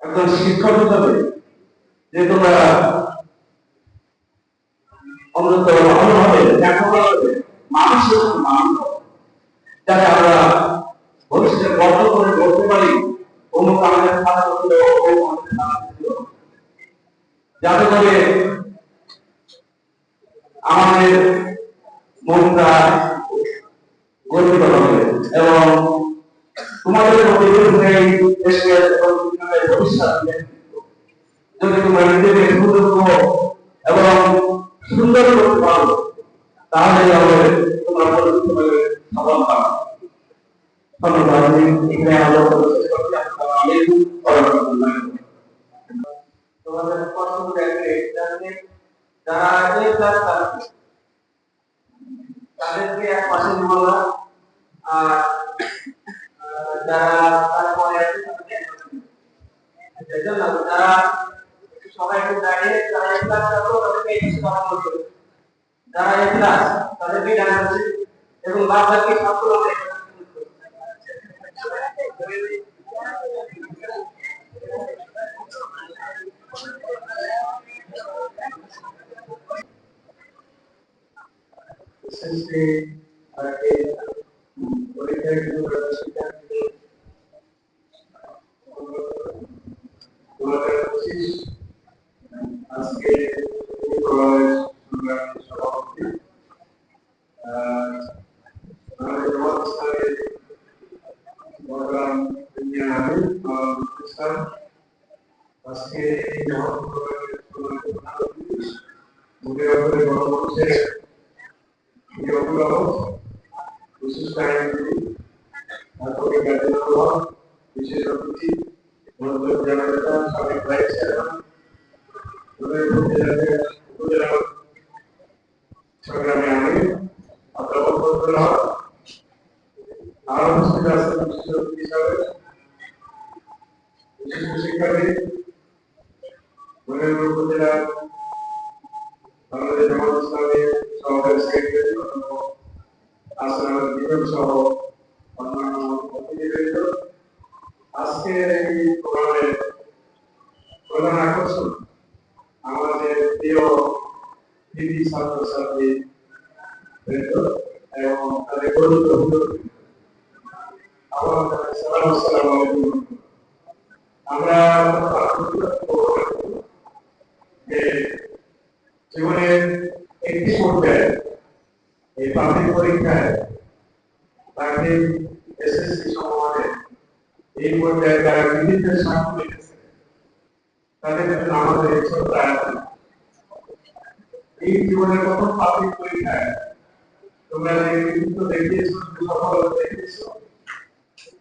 একজন শিক্ষক হিসাবে যে তোমরা অন্তত ভালোভাবে লেখাপড়াভাবে মানুষের মানুষ যাতে আমরা ভবিষ্যতে গর্ব করে বলতে পারি অমুক আমাদের খাতা ছিল অমুক আমাদের খাতা ছিল, যাতে করে আমাদের মনটা গর্বিত হবে এবং তোমাদের মধ্যে এই দেশের এবং ভবিষ্যৎ যদি তোমরা নিজেকে সুযোগ্য এবং সুন্দর করতে পারো তাহলে আমাদের তোমরা পরিচিতভাবে সফল পাবে। ধন্যবাদ। এখানে আলোচনা শেষ করছি। আসসালামু আলাইকুম ওয়া রাহমাতুল্লাহি। তোমাদের প্রশ্ন দেখে যারা এই ক্লাস তাদেরকে এক পাশে নিব না, আর যারা তারপরে এজন্য যারা সবাইকে দাঁড়িয়ে যারা এই ক্লাস করবো তাদেরকে এই কথা বলতে, যারা এই ক্লাস তাদেরকে জানাচ্ছি এবং বাদ বাকি সবগুলোকে আজকে বিশেষ অতিথি সাবেক ভাইস চেয়ারম্যান সংগ্রামী আমি আরো উপস্থিত আছেন বিশেষ অতিথি হিসাবে বিশিষ্ট শিক্ষাবিদ মনিরপুর উপজেলা বাংলাদেশ জামাত ইসলামী সহকারী সেক্রেটারি আসলাম বিজন সহ অন্যান্য অতিথিবৃন্দ। আজকের এই প্রোগ্রামের প্রধান আকর্ষণ আমাদের প্রিয় কৃতি ছাত্রছাত্রী এবং তাদের গরিব আমরা জীবনের একটি পর্যায়ে এই প্রাথমিক পরীক্ষায় প্রাথমিক এসএসসি সমমানে এই পর্যায়ে যারা বিভিন্ন সাক্ষ্য লিখেছে তাদের জন্য আমাদের এই ছোট্ট আয়োজন। এই জীবনের প্রথম প্রাথমিক পরীক্ষায় তোমরা যে কৃতিত্ব দেখিয়েছো, সফলতা দেখিয়েছো,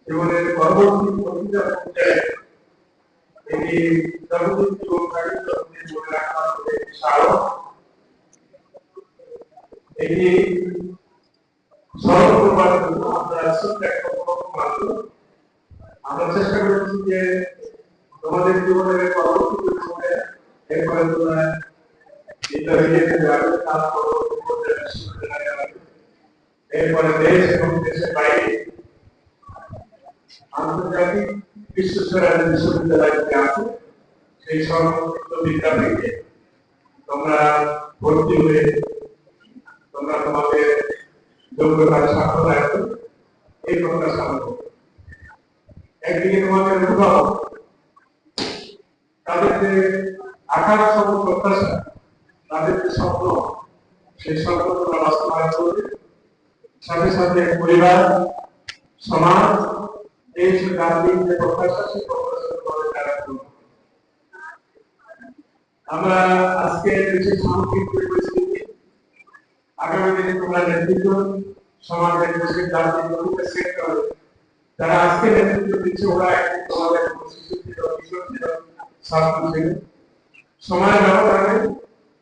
জীবনের পরবর্তী প্রতিটা পর্যায়ে এটি সর্বোচ্চ মনে রাখার একটি স্মারক। এটি স্মরণ করবার জন্য আমরা ছোট্ট একটা মাত্র আমরা চেষ্টা করেছি যে তোমাদের জীবনের পরবর্তী জীবনে এরপরে তোমরা ইন্টারমিডিয়েটে যাবে, তারপর এরপরে দেশ এবং দেশের বাইরে আন্তর্জাতিক বিশ্বস্তরের বিশ্ববিদ্যালয় যে আছে সেই সর্বোচ্চ বিদ্যাপীঠে তোমরা ভর্তি হয়ে তোমরা তোমাদের যোগ্যতার সাক্ষ্য রাখবে এই প্রত্যাশা করবে। একদিকে তোমাদের অভিভাবক তাদের যে আকার সম প্রত্যাশা, তাদের যে স্বপ্ন, সেই স্বপ্ন তোমরা বাস্তবায়ন করবে। সাথে সাথে পরিবার, সমাজ, এই গান্ধীর যে প্রত্যাশা, সেই প্রত্যাশা করে তারা করবে। আমরা আজকে দেশের সামগ্রিক পরিস্থিতি, আগামী দিনে তোমরা নেতৃত্ব সমাজের দেশের জাতির প্রতিটা সেক্টরে যারা আজকে নেতৃত্ব দিচ্ছে ওরা একদিন তোমাদের ছাত্র ছিল। সময়ের ব্যবধানে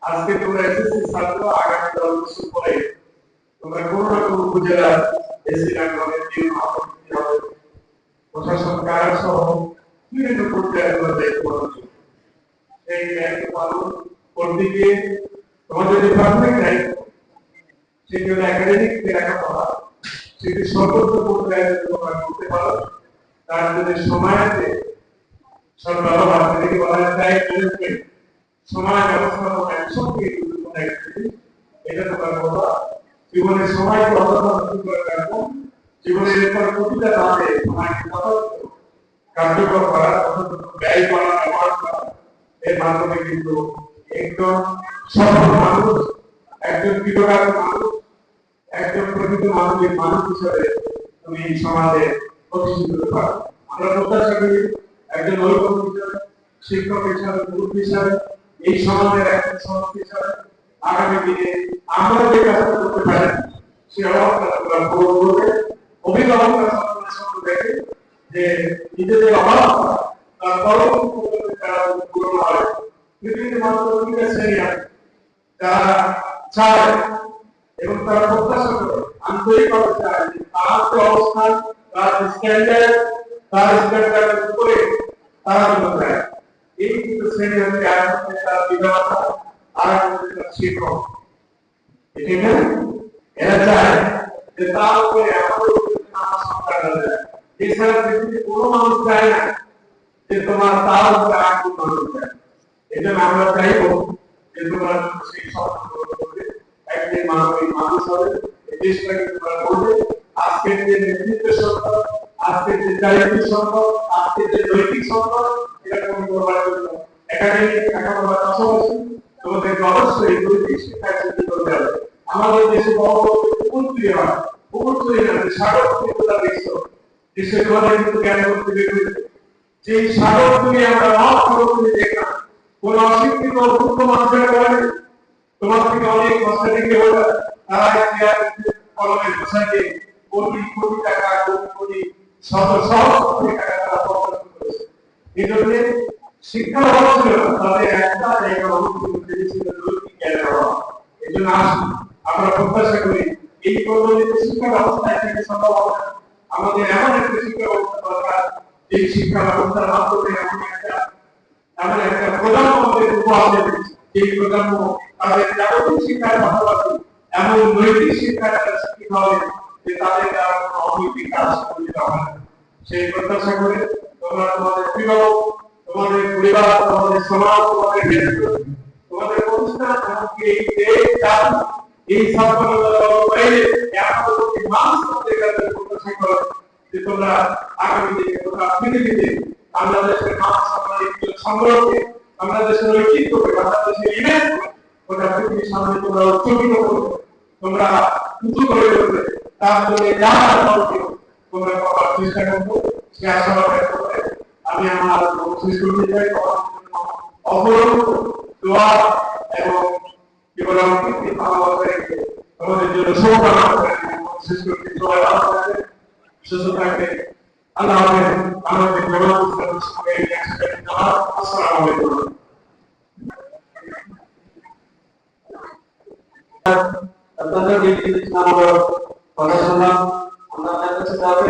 আজকে তোমরা এসএসসি ছাত্র, আগামী 10 বছর পরে তোমরা কোন না কোন উপজেলার এসি হবে, প্রশাসন কারা সহ বিভিন্ন পর্যায়ে তোমরা দায়িত্ব পালন করবে। এই দায়িত্ব পালন করতে গিয়ে তোমাদের যে প্রাথমিক দায়িত্ব সেটি হলো একাডেমিক লেখাপড়া, সেটি সর্বোচ্চ পর্যায়ে তোমরা করতে পারো। তার জন্য সময়তে সব ব্যবহার থেকে বলা যায় সময় ব্যবস্থাপনা সবচেয়ে গুরুত্বপূর্ণ একটা জিনিস। এটা তোমার বলা জীবনের সময়কে অত্যন্ত করে রাখবো, জীবনের এরপর প্রতিটা ধাপে সময়কে যথাযথ কার্যকর করা, যথাযথ ব্যয় করা, ব্যবহার করা, এর মাধ্যমে কিন্তু একজন সফল মানুষ, একজন কৃতকার মানুষ, একজন প্রকৃত মানবিক মানুষ হিসেবে তুমি সমাজে প্রতিষ্ঠিত হতে পারো। আমরা প্রত্যাশা করি একজন অভিভাবক হিসাবে, শিক্ষক হিসাবে, গুরু হিসাবে, এই সমাজের একজন সদস্য হিসাবে আগামী দিনে আমরা যে কাজটা করতে পারি সে অবস্থা পূরণ করবে। অভিভাবকরা সবসময় স্বপ্ন দেখে যে নিজেদের অভাব তার পরবর্তী তারা পূরণ হয়। পৃথিবীতে মাত্র দুইটা শ্রেণী আছে যারা চায় এবং তারা প্রত্যাশা করে আন্তরিকভাবে চায় যে তার যে অবস্থান, তার স্ট্যান্ডার্ড, তার স্ট্যান্ডার্ডের উপরে তারা যেন যায়। এই দুটো শ্রেণী হচ্ছে এক হচ্ছে তার বিধবাতা, আর এক হচ্ছে তার শিক্ষক। ঠিক আছে, এরা চায় যে তার উপরে আমাদের আমার সংস্কার যায়। এছাড়া পৃথিবীতে কোনো মানুষ চায় না যে তোমার তার উপরে আর কোন মানুষ চায়। এই জন্য আমরা চাইবো যে তোমরা সেই সংস্কার করবে, একদিন মানবিক মানুষ হবে, এই দেশটাকে তোমরা বলবে। আজকের যে নেতৃত্ব সংকট, আজকের যে চারিত্রিক সংকট, আজকের যে নৈতিক সংকট, এটা তুমি করবার জন্য একাডেমিক লেখাপড়ার পাশাপাশি তোমাদের অবশ্যই নৈতিক শিক্ষার ক্ষেত্রে করতে হবে। আমাদের দেশে বড় বড় পুকুর তৈরি হয়, পুকুর তৈরি না, সাগর তৈরি দেখছো, দেশের তোমাদের কিন্তু জ্ঞান করতে বেরোবে। যে সাগর তৈরি আমরা সাগর তৈরি দেখলাম, কোন অশিক্ষিত অভিজ্ঞ মানুষের কারণে তোমার থেকে অনেক কষ্ট থেকে হলো তারা কলমের ভাষাকে কোটি কোটি টাকা, কোটি কোটি শত শত কোটি টাকা তারা প্রদান করেছে। এই জন্য শিক্ষার অভাব ছিল না, তাদের একটা জায়গা অনুভূতি ছিল নৈতিক জ্ঞানের অভাব। এই জন্য আমরা প্রত্যাশা করি এই প্রবলিত শিক্ষা ব্যবস্থা থেকে সম্ভব হবে না। আমাদের এমন একটা শিক্ষা ব্যবস্থা দরকার, এই শিক্ষা ব্যবস্থার মাধ্যমে এমন একটা প্রজন্ম আমাদের উপহার দেবে, এই প্রজন্ম তাদের জাগতিক শিক্ষার পাশাপাশি এমন নৈতিক শিক্ষার শিক্ষিত হবে যে তাদের দ্বারা কোনো অনৈতিক কাজ করতে হবে না। সেই প্রত্যাশা করে তোমরা তোমাদের অভিভাবক, তোমাদের পরিবার, তোমাদের সমাজ, তোমাদের তোমাদের প্রতিষ্ঠান, এমনকি এই দেশ, জাতি, এই সাফল্যের বাইরে এমনকি মানুষ তোমাদের কাছে প্রত্যাশা করে যে তোমরা আগামী দিনে তোমরা পৃথিবীতে বাংলাদেশের মানুষ সংগ্রহকে, বাংলাদেশের ঐতিহ্যকে, বাংলাদেশের ইমেজ ওটা পৃথিবীর সামনে তোমরা উচ্চকিত করবে, তোমরা উঁচু করে দেবে। তার জন্য যা তোমরা করার চেষ্টা করবো, সে আশা করতে আমি আমার শেষ করতে চাই। অপরন্ত দোয়া এবং কেবল আমাদের জন্য শুভকামনা করে শেষ করতে সবাই ভালো থাকবে, সুস্থ থাকবে। আল্লাহ হাফেজ। আমাদের আসসালামু আলাইকুম। আপনাদের কথা শুনলাম, আমরা কাছে যাবে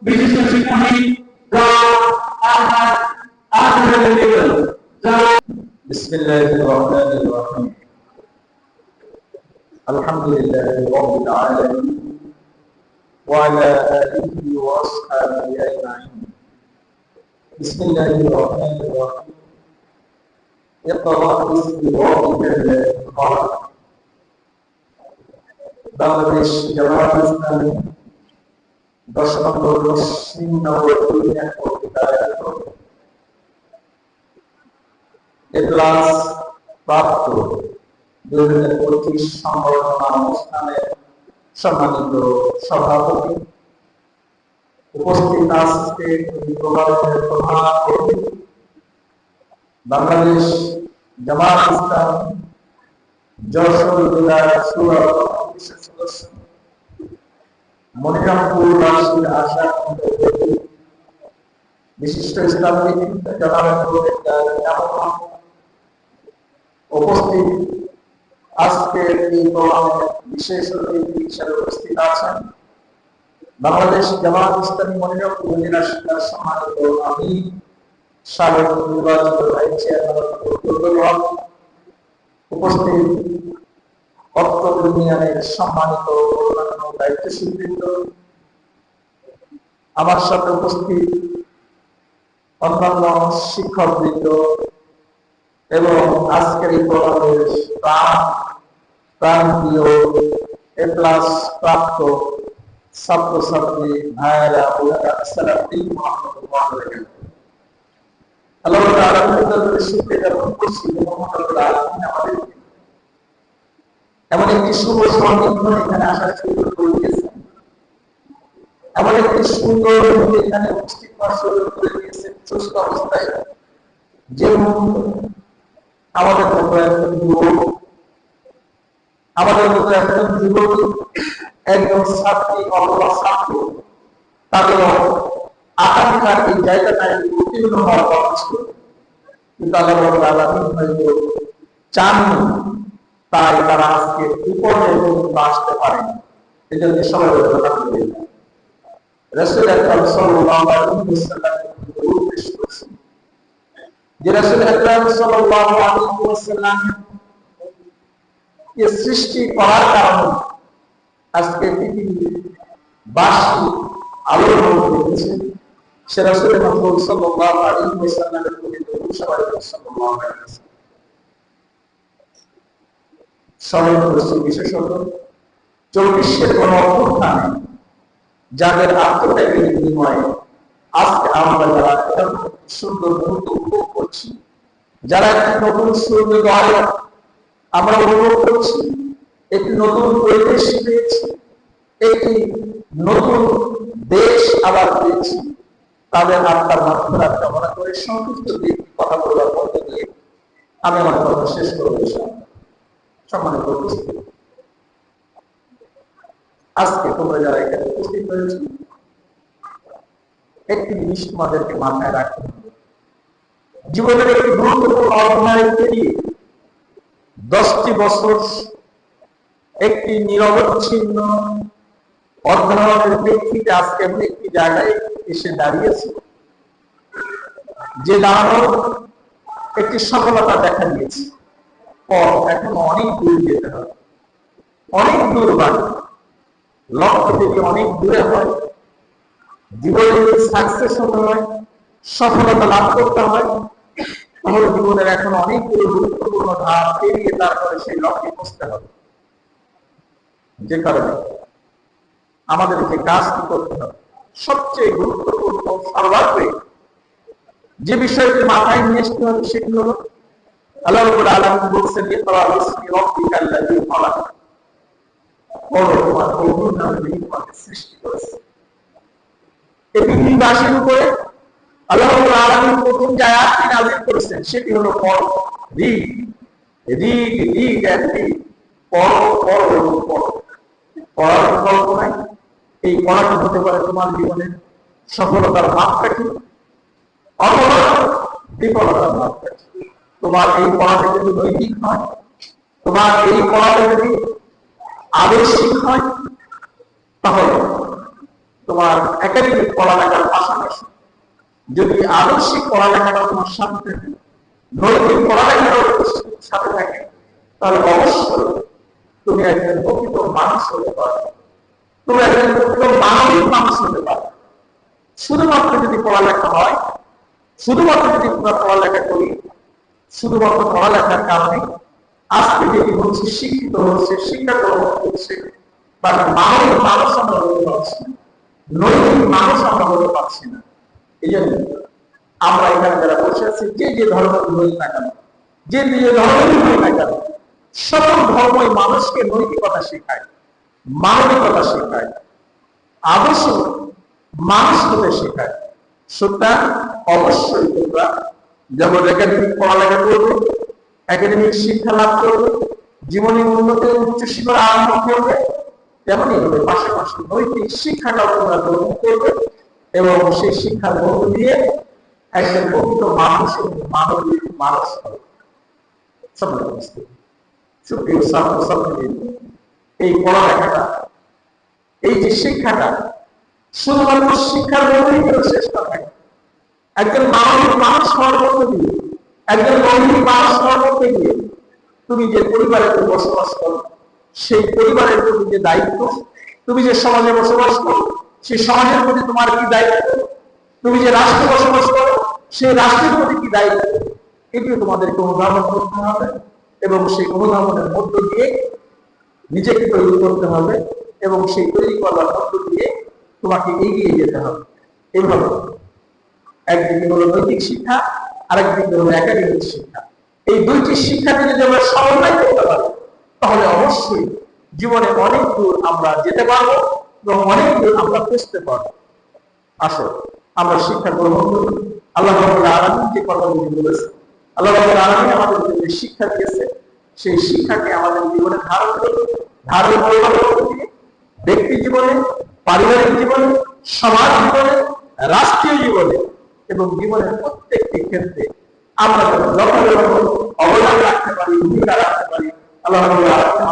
বিশিষ্ট শিক্ষাবিদ بسم الله الرحمن الرحيم الحمد لله رب العالمين وعلى آله وأصحابه أجمعين بسم الله الرحمن الرحيم اقرأ باسم ربك الذي خلق বাংলাদেশ জামায়াত ইসলামী 10 নম্বর মুসলিম নগর ক্লাস প্রাপ্ত 2025 সংবর্ধনা অনুষ্ঠানে সম্মানিত সভাপতি, উপস্থিত আজকে প্রধান অতিথি বাংলাদেশ জামায়াত ইসলামী যশোর জেলার সদস্য মনিরামপুর রাশির আশা বিশিষ্ট ইসলামিক উপস্থিত আজকের এই প্রোগ্রামে বিশেষ অতিথি হিসেবে উপস্থিত আছেন বাংলাদেশ জামাত ইসলামী মনিরম উপজেলা শাখার সম্মানিত আমি সাবেক নির্বাচিত ভাইস চেয়ারম্যান উপস্থিত অত্র ইউনিয়নের সম্মানিত অন্যান্য দায়িত্বশীল বৃন্দ, আমার সাথে উপস্থিত অন্যান্য শিক্ষক বৃন্দ এবং আজকের এই প্রোগ্রামের প্রাণপ্রিয় এ প্লাস প্রাপ্ত ছাত্রছাত্রী ভাইয়েরা, আসসালামু আলাইকুম ওয়া রাহমাতুল্লাহি ওয়া বারাকাতুহু। আল্লাহ তাআলা আমাদের শুকরিয়া জ্ঞাপন করছি আমাদের এমন একটি শুভ সন্নিগ্ধ এখানে আসার সুযোগ করে দিয়েছেন, এমন একটি সুন্দর এখানে উপস্থিত হওয়ার সুযোগ করে দিয়েছেন সুস্থ অবস্থায়, যে আমাদের মতো একজন যুবক, আমাদের মতো একজন যুবতী, একজন ছাত্রী অথবা ছাত্র, তাদের আকাঙ্ক্ষার এই জায়গাটায় উত্তীর্ণ হওয়ার কথা ছিল, কিন্তু আল্লাহ রাব্বুল আলামিন হয়তো চাননি, তাই তারা আজকে উপরে আসতে পারেন। এই জন্য সবাই আলহামদুলিল্লাহ। রাসূল আকরাম সাল্লাল্লাহু আলাইহি ওয়াসাল্লাম উদ্দেশ্য করেছেন যে রাসূল আকরাম সাল্লাল্লাহু আলাইহি ওয়াসাল্লাম কে সৃষ্টি করার কারণে আজকে পৃথিবীবাসী আলোর মধ্যে দেখেছেন। সে রাসূল মুহাম্মদ সাল্লাল্লাহু আলাইহি ওয়াসাল্লামের প্রতি দরুদ সাল্লাল্লাহু আলাইহি ওয়াসাল্লাম স্মরণ করেছি, বিশেষত 24-এর গণঅভ্যুত্থানে যাদের আত্মত্যাগের বিনিময়ে আজকে আমরা যারা সুন্দর মুহূর্ত উপভোগ করছি, যারা একটি নতুন সূর্যোদয় আমরা অনুভব করছি, একটি নতুন পরিবেশ পেয়েছি, একটি নতুন দেশ আবার পেয়েছি, তাদের আত্মার মাত্রা কামনা করে সংক্ষিপ্ত দিক কথা বলার মধ্যে দিয়ে আমি আমার কথা শেষ করব। সম্মানিত উপস্থিতি, আজকে তোমরা যারা এখানে উপস্থিত হয়েছে, একটি জিনিস তোমাদেরকে মাথায় রাখতে হবে। জীবনের একটি গুরুত্বপূর্ণ অধ্যায় পেরিয়ে 10টি বছর একটি নিরবচ্ছিন্ন অধ্যয়নের প্রেক্ষিতে আজকে এমন একটি জায়গায় এসে দাঁড়িয়েছে, যে দাঁড়ানোর একটি সফলতা দেখা দিয়েছে। এখন অনেক দূর যেতে হবে, অনেক দূর বাড়ি, লক্ষ্য থেকে অনেক দূরে হয়। জীবনে সাকসেস হতে হয়, সফলতা লাভ করতে হয়, তাহলে জীবনের এখন অনেকগুলো গুরুত্বপূর্ণ ধাপ পেরিয়ে তারপরে সেই লক্ষ্যে পৌঁছতে হবে। যে কারণে আমাদেরকে কাজ কি করতে হবে, সবচেয়ে গুরুত্বপূর্ণ সর্বাগ্রে যে বিষয়টি মাথায় নিয়ে আসতে হবে সেটি হলো আল্লাহ রাব্বুল আলামিন বলেছেন, ইকরা বিসমি রাব্বিকাল্লাযী খালাক, পড়ো তোমার প্রভুর নামে যিনি তোমাকে সৃষ্টি করেছেন। এই পৃথিবীবাসীর উপরে আল্লাহ রাব্বুল আলামিন প্রথম যে আয়াতটি নাযিল করেছেন সেটি হলো পড়ো, read read read and read, পড়ো পড়ো এবং পড়ো। পড়ার বিকল্প নাই। এই পড়াটা হতে পারে তোমার জীবনের সফলতার মাপকাঠি অথবা বিফলতার মাপকাঠি। তোমার এই পড়াটা যদি নৈতিক হয়, তোমার এই পড়াটা যদি আদর্শিক হয়, তাহলে তোমার একাডেমিক পড়ালেখার পাশাপাশি যদি আদর্শিক পড়ালেখাটা তোমার সাথে থাকে, নৈতিক পড়ালেখাটাও সাথে থাকে, তাহলে অবশ্যই তুমি একজন প্রকৃত মানুষ হতে পারবে, তুমি একজন প্রকৃত মানবিক মানুষ হতে পারবে। শুধুমাত্র যদি পড়ালেখা হয়, শুধুমাত্র যদি আমরা পড়ালেখা করি, শুধুমাত্র পড়ালেখার কারণে আজকে যেটি হচ্ছে শিক্ষিত হচ্ছে, শিক্ষা গ্রহণ করছে, বা মানবিক মানুষ আমরা হতে পারছি না, নৈতিক মানুষ আমরা হতে পারছি না। এই জন্য আমরা এখানে যারা বসে আছি, যে যে ধর্মের হই না কেন, যে যে ধর্মের হই না কেন, সকল ধর্মই মানুষকে নৈতিকতা শেখায়, মানবিকতা শেখায়, আদর্শ মানুষ হতে শেখায়। সুতরাং অবশ্যই তোমরা যেমন একাডেমিক পড়ালেখা করবে, একাডেমিক শিক্ষা লাভ করবে, জীবনী উন্নতি উচ্চ শিক্ষা আরম্ভ করবে, তেমনি ভাবে পাশাপাশি নৈতিক শিক্ষাটাও তোমরা গ্রহণ করবে এবং সেই শিক্ষার মধ্য দিয়ে একজন প্রকৃত মানুষ এবং মানবিক মানুষ হবে। সুপ্রিয় ছাত্রছাত্রী, এই পড়ালেখাটা, এই যে শিক্ষাটা, শুধুমাত্র শিক্ষার মধ্যেই কিন্তু শেষ না থাকে। একজন মানবিক মানুষ হওয়ার মধ্যে দিয়ে, একজন মৌলিক মানুষ হওয়ার মধ্যে দিয়ে তুমি যে পরিবারে বসবাস করো, সেই পরিবারের প্রতি যে দায়িত্ব, তুমি যে সমাজে বসবাস করো সেই সমাজের প্রতি তোমার কি দায়িত্ব, তুমি যে রাষ্ট্রে বসবাস করো সেই রাষ্ট্রের প্রতি কি দায়িত্ব, এটিও তোমাদেরকে অনুধাবন করতে হবে এবং সেই অনুধাবনের মধ্য দিয়ে নিজেকে তৈরি করতে হবে এবং সেই তৈরি করার মধ্য দিয়ে তোমাকে এগিয়ে যেতে হবে। এইভাবে একদিকে হলো নৈতিক শিক্ষা, আরেকদিকে হলো একাডেমিক শিক্ষা। এই দুইটি শিক্ষাকে যদি আমরা সমন্বয় করতে পারি তাহলে অবশ্যই জীবনে অনেক দূর আমরা যেতে পারবো এবং অনেক দূর আমরা পৌঁছতে পারবো। আসো আমরা শিক্ষা গ্রহণ করি। আল্লাহ রাব্বুল আলামিন যে কথাগুলি বলেছে, আল্লাহ রাব্বুল আলামিন আমাদেরকে যে শিক্ষা দিয়েছে সেই শিক্ষাকে আমাদের জীবনে ধারণ করি, ধারণ পরিবর্তন দিয়ে ব্যক্তি জীবনে, পারিবারিক জীবনে, সমাজ জীবনে, রাষ্ট্রীয় জীবনে এবং জীবনের প্রত্যেকটি ক্ষেত্রে আমরা যথাযথ অবদান রাখতে পারি, ভূমিকা রাখতে পারি। আল্লাহ রাব্বুল আলামিন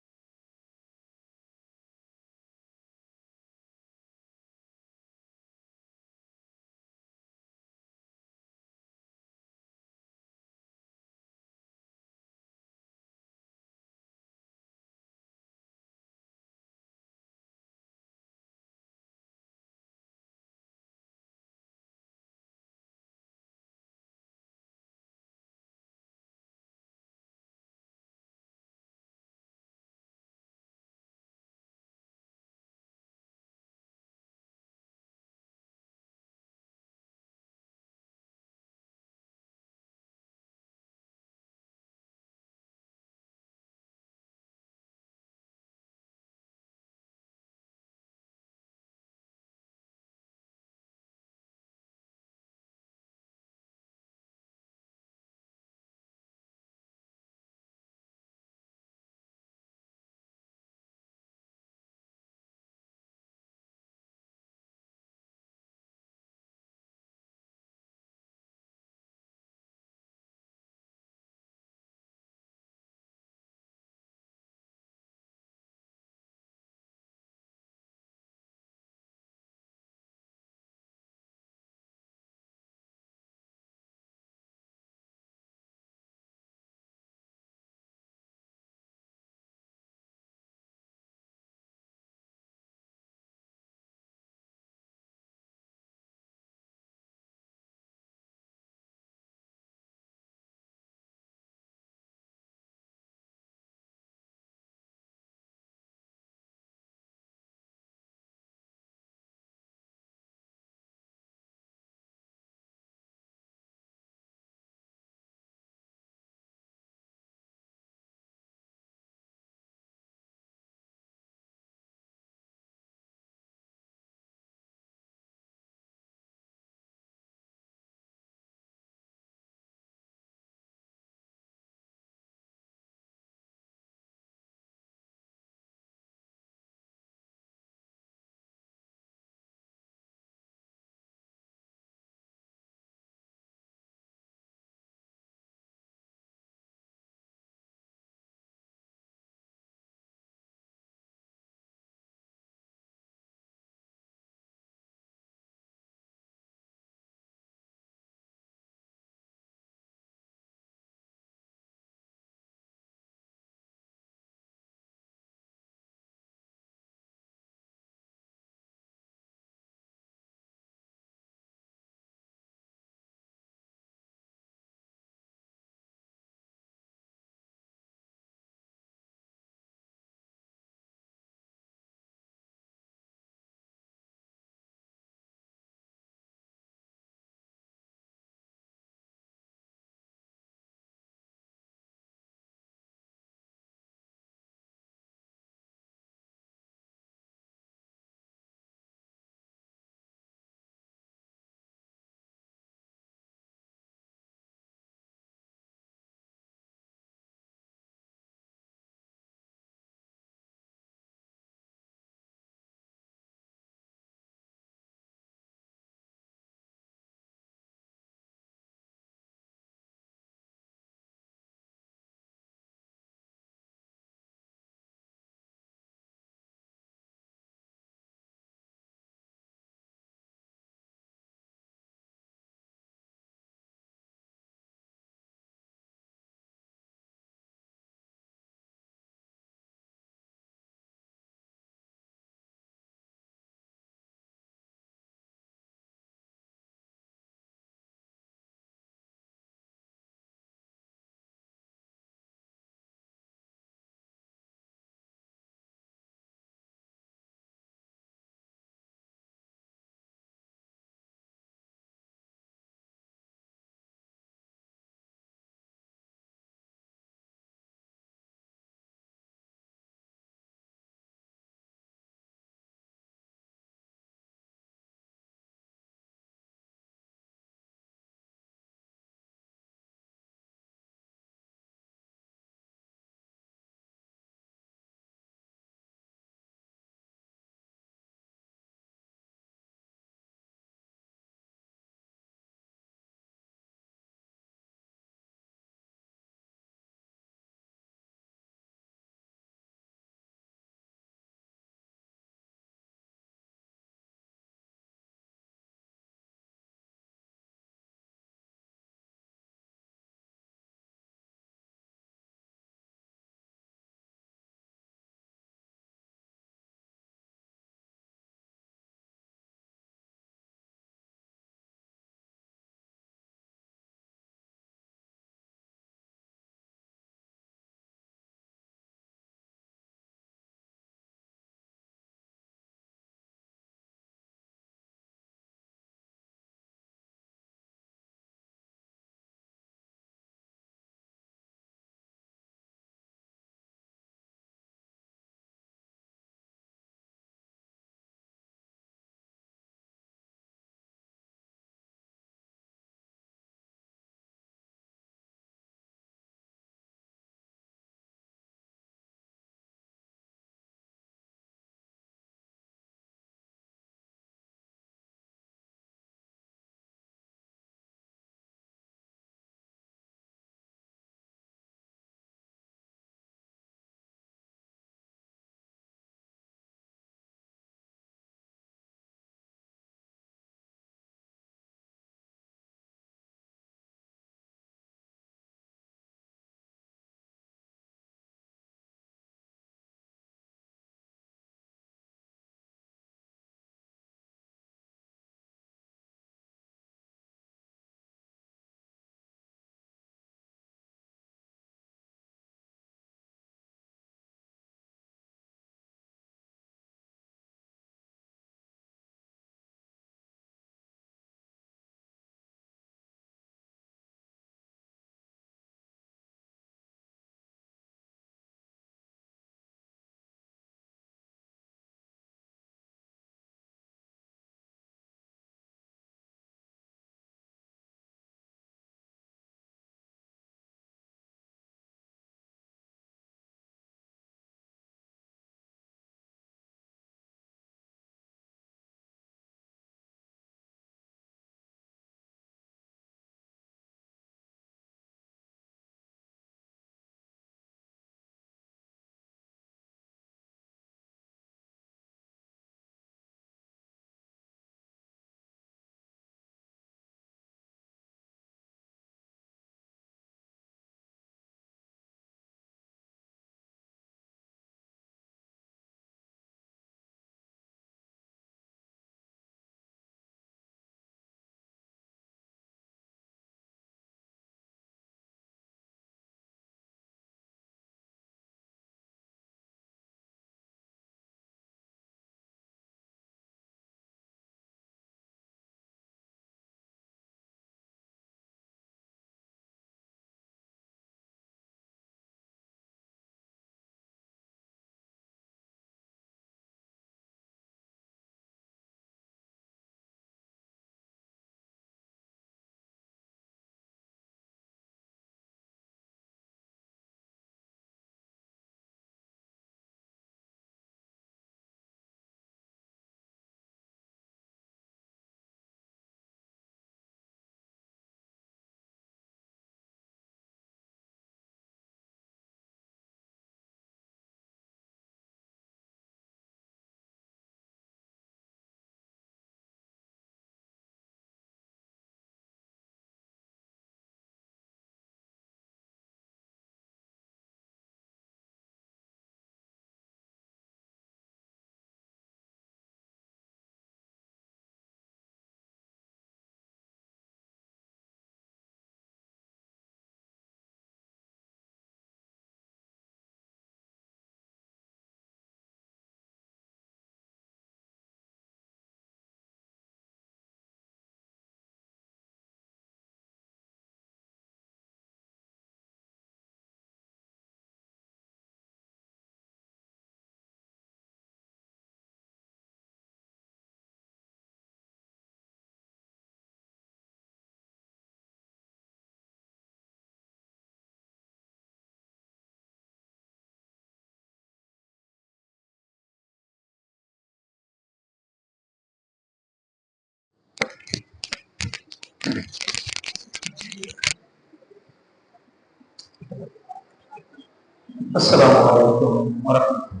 আসসালামু আলাইকুম ওয়া রাহমাতুল্লাহ।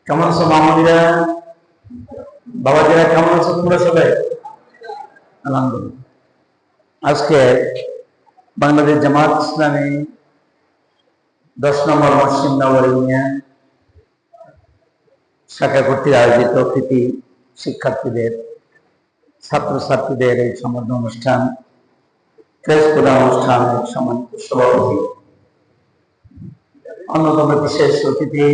কেমন আছো মামুনিরা, বাবাজিরা, কেমন আছো তোমরা সবাই? আলহামদুলিল্লাহ। আজকে বাংলাদেশ জামাত ইসলামী 10 নম্বর মসজিদ নগর ইউনিয়ন শাখা কর্তৃক আয়োজিত কৃতি শিক্ষার্থীদের, ছাত্রছাত্রীদের এই সম্বর্ধনা অনুষ্ঠান, প্রেস প্রদান অনুষ্ঠানের সম্মানিত সভাপতি, অন্যতম বিশেষ অতিথি,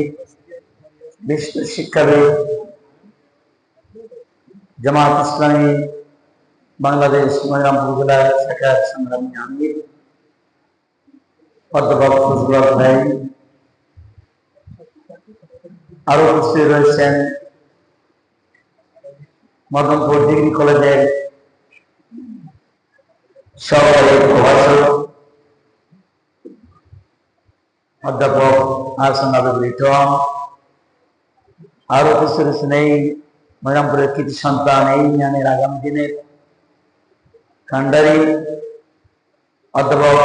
বিশ্ব শিক্ষাবিদ, জামাত ইসলামী বাংলাদেশ মনিরামপুর জেলা শাখার সংগ্রামী আমির অধ্যাপক ফজলুল হক ভাই, আরো উপস্থিত রয়েছেন মদনপুর ডিগ্রি কলেজের সহকারী প্রভাষক অধ্যাপক আহসান আবেদ লিটন, আরো উপস্থিত রয়েছেন এই মনিরামপুরের কৃতি সন্তান, এই ইউনিয়নের আগামী দিনের কান্ডারি অধ্যাপক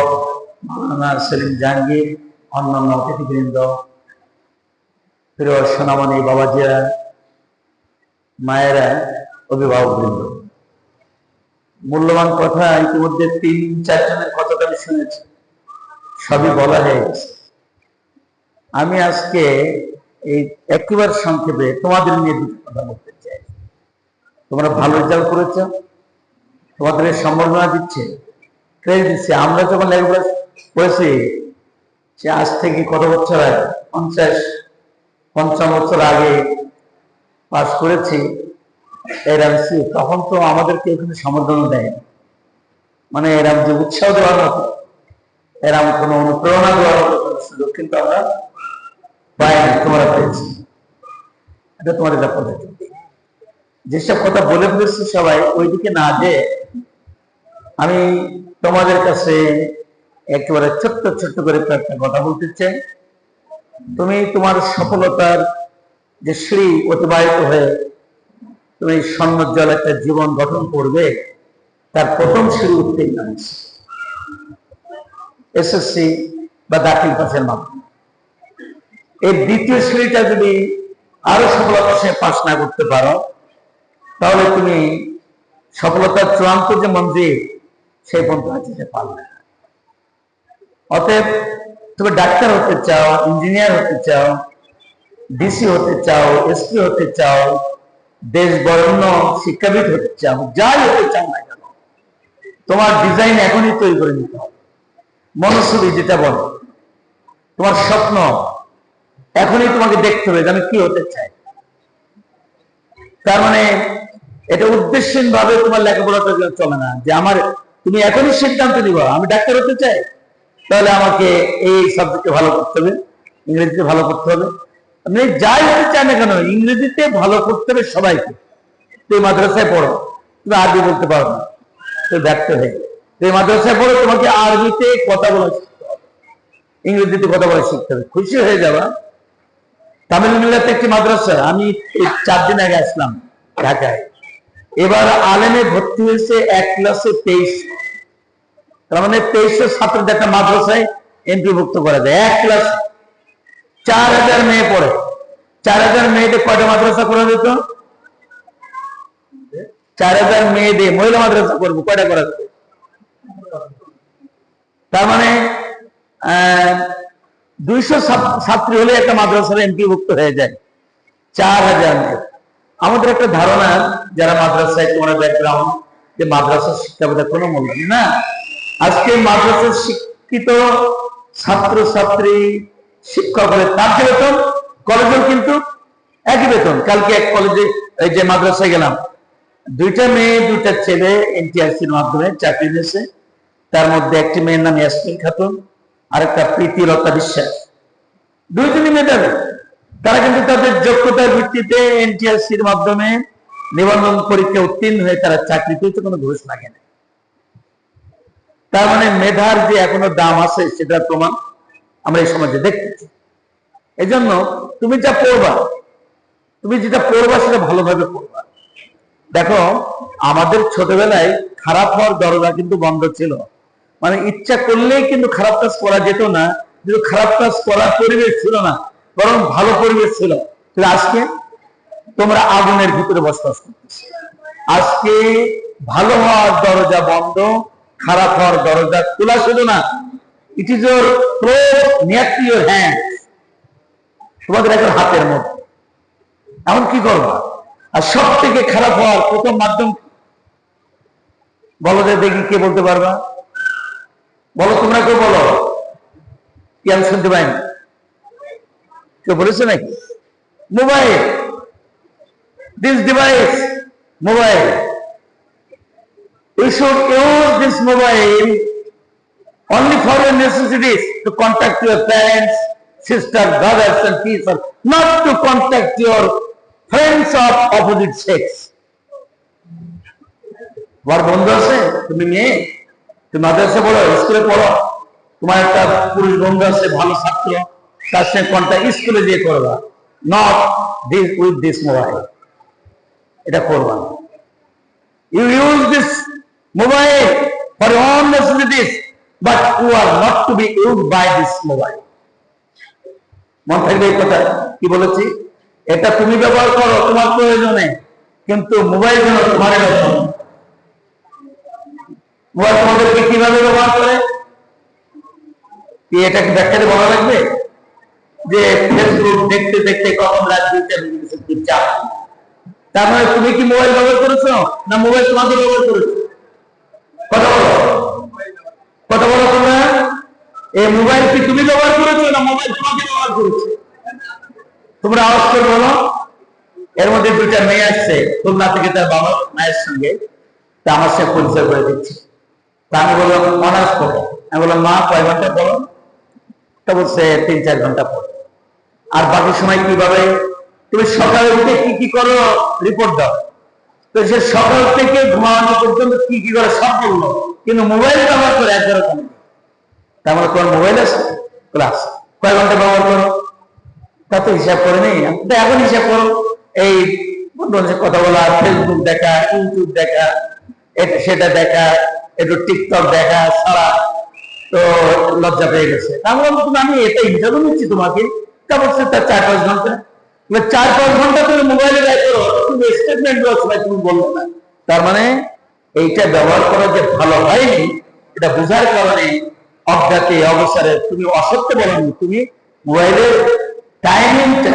মাওলানা সেলিম জাহাঙ্গীর, অন্যান্য অতিথিবৃন্দ, প্রিয় সোনামণি বাবাজিরা, মায়েরা, অভিভাবকবৃন্দ, মূল্যবান কথা ইতিমধ্যে 3-4 জনের কথাটা আমি শুনেছি, সবই বলা হয়ে গেছে। আমি আজকে এই একেবারে সংক্ষেপে তোমাদের নিয়ে দুটো কথা বলতে চাই। তোমরা ভালো রেজাল্ট করেছ, তোমাদের সম্বর্ধনা দিচ্ছে, ক্রেডিট দিচ্ছে। আমরা যখন লেখাপড়া করেছি সে আজ থেকে কত বছর আগে, 50-55 বছর আগে পাস করেছি এরামসি, তখন তো আমাদেরকে এখানে সম্বর্ধনা দেয়, মানে এরাম যে উৎসাহ দেওয়ার মতো, এরাম কোনো অনুপ্রেরণা দেওয়ার মতো সুযোগ কিন্তু আমরা পাইনি, তোমরা পেয়েছি। এটা তোমার এটা পদ্ধতি। যেসব কথা বলে ফেলেছি সবাই ওইদিকে না যে আমি তোমাদের কাছে একেবারে ছোট্ট ছোট্ট করে একটা কথা বলতে চাই। তুমি তোমার সফলতার যে সিঁড়ি অতিবাহিত হয়ে তুমি স্বর্ণোজ্জ্বল একটা জীবন গঠন করবে, তার প্রথম সিঁড়ি উঠতেই নামছে এসএসসি বা দাখিল পাসের মাধ্যমে। এই দ্বিতীয় সিঁড়িটা যদি আরো সফলতার সঙ্গে পাস না করতে পারো, তাহলে তুমি সফলতার চূড়ান্ত যে মঞ্জিল সেই পর্যন্ত যেতে পারবে না। অতএব তুমি ডাক্তার হতে চাও, ইঞ্জিনিয়ার হতে চাও, ডিসি হতে চাও, এসপি হতে চাও, দেশ বরেণ্য শিক্ষাবিদ হতে চাও, যাই হতে চাও না কেন, তোমার ডিজাইন এখনই তৈরি করে নিতে হবে। মনস্বী যেটা বলে, তোমার স্বপ্ন এখনই তোমাকে দেখতে হবে যে আমি কি হতে চাই। তার মানে এটা উদ্দেশ্যহীন ভাবে তোমার লেখাপড়াটা চলে না, যে আমার তুমি এখনই সিদ্ধান্ত নিবা আমি ডাক্তার হতে চাই, তাহলে আমাকে এই সাবজেক্টে ভালো করতে হবে, ইংরেজিতে ভালো করতে হবে। আপনি যাই হতে চান না কেন, ইংরেজিতে ভালো করতে হবে সবাইকে। তুমি মাদ্রাসায় পড়ো, তুমি আরবি বলতে পারো না, তুমি ব্যর্থ হয়ে গেলে। তুমি মাদ্রাসায় পড়ো, তোমাকে আরবিতে কথা বলা শিখতে হবে, ইংরেজিতে কথা বলা শিখতে হবে, খুশি হয়ে যাবা। তামিলনাড়ুতে একটি মাদ্রাসা, আমি 4 দিন আগে আসলাম ঢাকায়, এবার আলেমে ভর্তি হয়েছে 1 ক্লাসে 23, তার মানে 2300 ছাত্রদের একটা মাদ্রাসায় এন্ট্রিভুক্ত করা যায়। 1 ক্লাস 4000 মেয়ে পড়ে, 4000 মেয়েদের কয়টা মাদ্রাসা করা যেত? 4000 মেয়েদের মহিলা মাদ্রাসা করবো, কয়টা করা যেত? তার মানে 200 ছাত্রী হলে একটা মাদ্রাসার এন্ট্রিভুক্ত হয়ে যায়, 4000 মেয়ে। আমাদের একটা ধারণা যারা মাদ্রাসায় তোমরা ব্যাকগ্রাউন্ড, যে মাদ্রাসার শিক্ষা বোধহয় কোনো মূল্য না। আজকে মাদ্রাসার শিক্ষিত ছাত্র ছাত্রী শিক্ষক হলে তার যে বেতন, কলেজেও কিন্তু একই বেতন। কালকে এক কলেজে, এই যে মাদ্রাসায় গেলাম, 2টা মেয়ে 2টা ছেলে এনটিআরসির মাধ্যমে চাকরি নিয়েছে। তার মধ্যে একটি মেয়ের নাম ইয়াসমিন খাতুন, আর একটা প্রীতিলতা বিশ্বাস, 2জনই মেধাবী। তারা কিন্তু তাদের যোগ্যতার ভিত্তিতে এনটিআরসির মাধ্যমে নিবন্ধন পরীক্ষা উত্তীর্ণ হয়ে তারা চাকরি পেয়েছে, কোনো ঘুষ লাগে না। তার মানে মেধার যে এখনো দাম আছে সেটার প্রমাণ আমরা এই সমাজে দেখতেছি। এই জন্য তুমি যা পড়বা, তুমি যেটা পড়বা সেটা ভালোভাবে পড়বা। দেখো, আমাদের ছোটবেলায় খারাপ হওয়ার দরজা কিন্তু বন্ধ ছিল, মানে ইচ্ছা করলেই কিন্তু খারাপ কাজ করা যেত না, কিন্তু খারাপ কাজ করার পরিবেশ ছিল না, বরং ভালো পরিবেশ ছিল। আজকে তোমরা আগুনের ভিতরে বসবাস করতেছো। আজকে ভালো হওয়ার দরজা বন্ধ, খারাপ হওয়ার দরজা খোলা ছিল না। It is your close near to your hand, তোমাদের এখন হাতের মধ্যে। এমন কি করবা? আর সব থেকে খারাপ হওয়ার প্রথম মাধ্যম বলো, যে দেখি কে বলতে পারবা? বলো, তোমরা কেউ বলো। কি আমি শুনতে পাইনি? কেউ বলেছে নাকি? Mobile, this device, mobile. We should use this mobile only for your necessities, to contact your parents, sisters, brothers and people, not to contact your friends of opposite sex. তোমার বন্ধু আছে, তুমি মেয়ে, তুমি মাদ্রাসা পড়ো, স্কুলে পড়ো, তোমার একটা পুরুষ বন্ধু আছে, ভালো ছাত্র, তার সঙ্গে কন্ট্যাক্ট স্কুলে গিয়ে করবা, not this with this mobile. এটা করবা না। You use this mobile for your own necessities, but you are not to be used by this mobile. মন থাকবে এই কথা কি বলেছি? এটা তুমি ব্যবহার করো তোমার প্রয়োজনে, কিন্তু মোবাইল যেন তোমার ব্যবহার। মোবাইল তোমাদেরকে কিভাবে ব্যবহার করে কি এটাকে ব্যাখ্যাতে বলা লাগবে? যে ফেসবুক দেখতে দেখতে কখন রাত 2টা বেজে গেছে, কি চাপ। তার মানে তুমি কি মোবাইল ব্যবহার করেছো, না মোবাইল তোমাকে ব্যবহার করেছো? কথা বলো, কথা বলো। তোমরা এই মোবাইল কি তুমি ব্যবহার করেছো, না মোবাইল তোমাকে ব্যবহার করেছো? তোমরা আওয়াজ করে বলো। এর মধ্যে 2টা মেয়ে আসছে খুলনা থেকে, তার বাবা মায়ের সঙ্গে, তা আমার সঙ্গে পরিচয় করে দিচ্ছে। তা আমি বললাম অনার্স পড়ো। আমি বললাম মা কয় ঘন্টা পড়ো? তা বলছে 3-4 ঘন্টা পড়ো। আর বাকি সময় কিভাবে? তুমি সকালে উঠে কি কি করো রিপোর্ট দাও। তো সে সকাল থেকে ঘুমানো পর্যন্ত কি কি করে সব বললো, কিন্তু মোবাইল ব্যবহার করে একবারও কম। তার মানে তোমার মোবাইল আছে, ক্লাস কয় ঘন্টা ব্যবহার করো? তা তো হিসাব করে নেই। এখন হিসাব করো, এই বন্ধুদের কথা বলা, ফেসবুক দেখা, ইউটিউব দেখা, এটা সেটা দেখা, একটু টিকটক দেখা ছাড়া তো লজ্জা পেয়ে গেছে। আমি এটা ইন্টারভিউ নিচ্ছি তোমাকে। তা বলছে তার 4-5 ঘন্টা। 4-5 ঘন্টা তুমি মোবাইলে ব্যয় করো, তুমি স্টেটমেন্ট দেওয়ার সময় তুমি বললো না। তার মানে এইটা ব্যবহার করা যে ভালো হয়নি, এটা বোঝার কারণে অজ্ঞাতে অবসরে তুমি অসত্য বলনি, তুমি মোবাইলের টাইমিংটা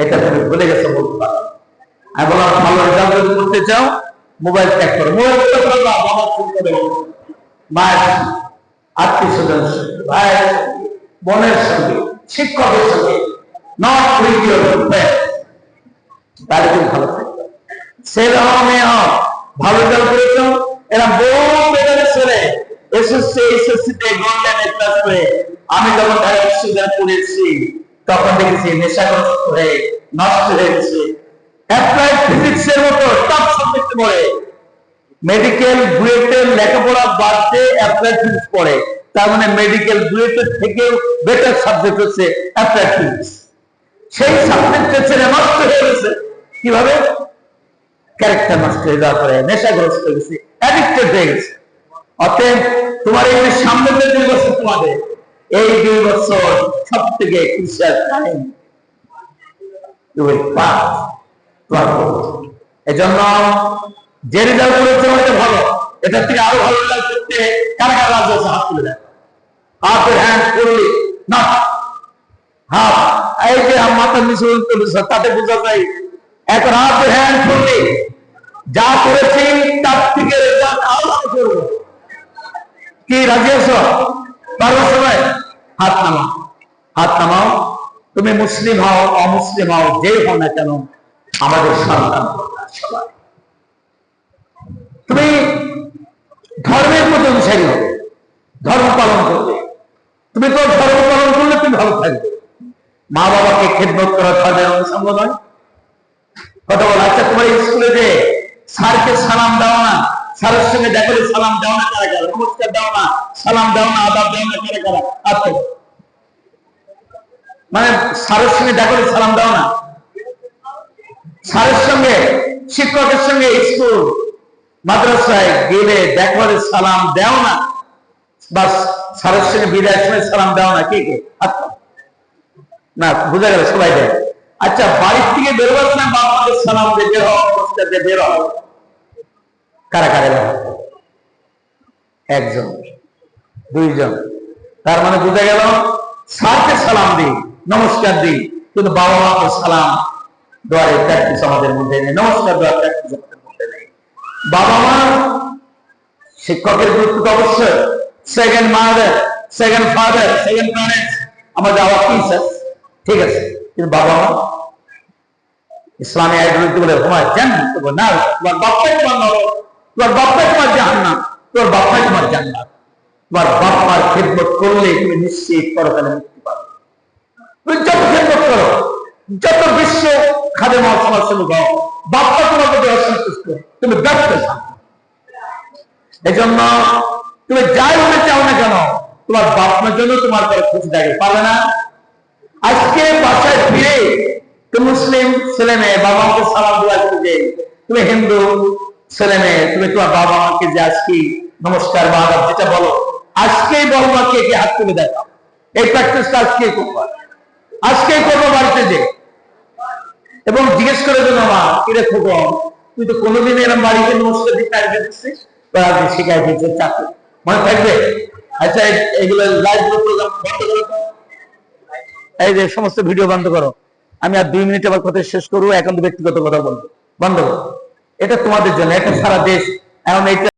এটা তুমি ভুলে গেছো বলতে পারো। আমি বললাম ভালো রেজাল্ট যদি করতে চাও মোবাইল ত্যাগ করো। মোবাইল বাবার সঙ্গে, মায়ের সঙ্গে, আত্মীয় স্বজন, ভাইয়ের সঙ্গে, বোনের সঙ্গে, শিক্ষকের সঙ্গে, নট উইথ ইউর ফ্রেন্ড। তাহলে তুমি ভালো থাকবে। ছেলে হও মেয়ে হও, ভালো রেজাল্ট করেছো, এরা বহু মেধাবী ছেলে এসএসসি-এইচএসসি-তে গোল্ডেন এ প্লাস পেয়ে। আমি যখন ঢাকা বিশ্ববিদ্যালয়ে পড়েছি তখন দেখেছি নেশাগ্রস্ত হয়ে নষ্ট হয়ে গেছে। অ্যাপ্লাইড ফিজিক্সের মতো টপ সাবজেক্ট পড়ে, মেডিকেল বুয়েটের লেখাপড়া বাদ দিয়ে অ্যাপ্লাইড ফিজিক্স পড়ে। তার মানে মেডিকেল বুয়েটের থেকেও বেটার সাবজেক্ট হচ্ছে অ্যাপ্লাইড ফিজিক্স। সেই সাবজেক্টের ছেলে নষ্ট হয়ে গেছে। কিভাবে? ক্যারেক্টার নষ্ট হয়ে যাওয়ার পরে নেশাগ্রস্ত হয়ে গেছে, অ্যাডিক্টেড হয়ে গেছে। অতএব তোমার এই যে সামনে যে 2 বছর, তোমাদের এই 2 বছর সব থেকে ক্রুশিয়াল টাইম। এজন্য যে রেজাল্ট করেছে ওটা ভালো, এটার থেকে আরো ভালো রেজাল্ট করতে কারা কারা রাজি আছে হাত তুলে দেয়। হাতের হ্যান্ড করলি না, হাত এই যে মাথার নিচে তুলেছে তাতে বোঝা যায়। এখন হাতের হ্যান্ড করলি যা করেছি তার থেকে রেজাল্ট আরো ভালো করবো। কি রাজি আছো? পারবো সবাই? হাত নামাও, হাত নামাও। তুমি মুসলিম হও, অমুসলিম হও, যে হও না কেন, আমাদের সন্তান সবাই। তুমি ধর্মের প্রতি অনুসারী হবে, ধর্ম পালন করবে। তুমি তো ধর্ম পালন করলে তুমি ভালো থাকবে। মা বাবাকে খেদমত করা ধর্মের অনুষঙ্গ নয়? কথা বল। আচ্ছা, তোমার স্কুলে যে স্যারকে সালাম দাও না, স্যারের সঙ্গে দেখা করে সালাম দাও না কারা কারা? নমস্কার দাও না, সালাম দাও না, আদাব দাও না কারা কারা? আচ্ছা, মানে স্যারের সঙ্গে দেখা করে সালাম দাও না, স্যারের সঙ্গে শিক্ষকের সঙ্গে স্কুল মাদ্রাসায় গেলে দেখা করে সালাম দাও না, বাস স্যারের সঙ্গে বিদায় সময় সালাম দাও না, কে কে? আচ্ছা, না বুঝা গেল, সবাই দেয়। আচ্ছা, বাড়ির থেকে বেরোবার সময় বাবাকে সালাম দিয়ে বের হও, নমস্কার দিয়ে বের হও, কারা কারা দেয়? একজন, দুইজন। তার মানে বুঝা গেল স্যারকে সালাম দিই, নমস্কার দিই, কিন্তু বাবা মাকে সালাম দেওয়ার প্র্যাকটিস আমাদের মধ্যে নেই, নমস্কার দেওয়ার প্র্যাকটিস আমাদের মধ্যে নেই। বাবা মা, শিক্ষকের গুরুত্ব তো অবশ্যই, second mother, second father, second parents, আমাদের আওয়াজ ঠিক আছে, কিন্তু বাবা মা ইসলামী আইডিওলজি বলে তোমার জান্নাত, না তোমার বাপ্পাই তোমার নরক, তোমার বাপ্পাই তোমার জাহান্নাম, তোমার বাপ্পাই তোমার জান্নাত। তোমার বাপ্পার খেদমত করলে তুমি নিশ্চিত পরকালে মুক্তি পাবে। তুমি যত খেদমত করো, যত বিশ্ব খাদে সমাজ সেবক হও, বাপ্পা তোমার প্রতি অসন্তুষ্ট, তুমি ব্যর্থ। এই জন্য তুমি যাই হতে চাও না কেন, তোমার বাপমার জন্য তোমার পরে খুশি থাকে, পাবে না? আজকে বাসায় ফিরে তুমি মুসলিম ছেলে মেয়ে বাবা মাকে সালাম দেওয়া খুঁজে, তুমি হিন্দু ছেলে মেয়ে তুমি তোমার বাবা মাকে যে আজকে নমস্কার বা আদাব যেটা বলো, আজকেই বলো না কে কে হাত তুলে দেখাও। এই প্র্যাকটিসটা আজকে করবো, আজকেই করবো বাড়িতে যে, এবং জিজ্ঞেস করে দেবো মা কিরে খোকন, তুই তো কোনোদিন এরকম বাড়িতে নমস্কার দিতে আসবে দিচ্ছিস, শিখাই দিচ্ছে চাকরি, মনে থাকবে? আচ্ছা, এগুলো লাইভ প্রোগ্রাম বন্ধ করো, এই যে সমস্ত ভিডিও বন্ধ করো। আমি আর 2 মিনিট আমার কথা শেষ করবো, এখন তো ব্যক্তিগত কথা বলবো, বন্ধ করো। এটা তোমাদের জন্য, এটা সারা দেশ এখন এইটা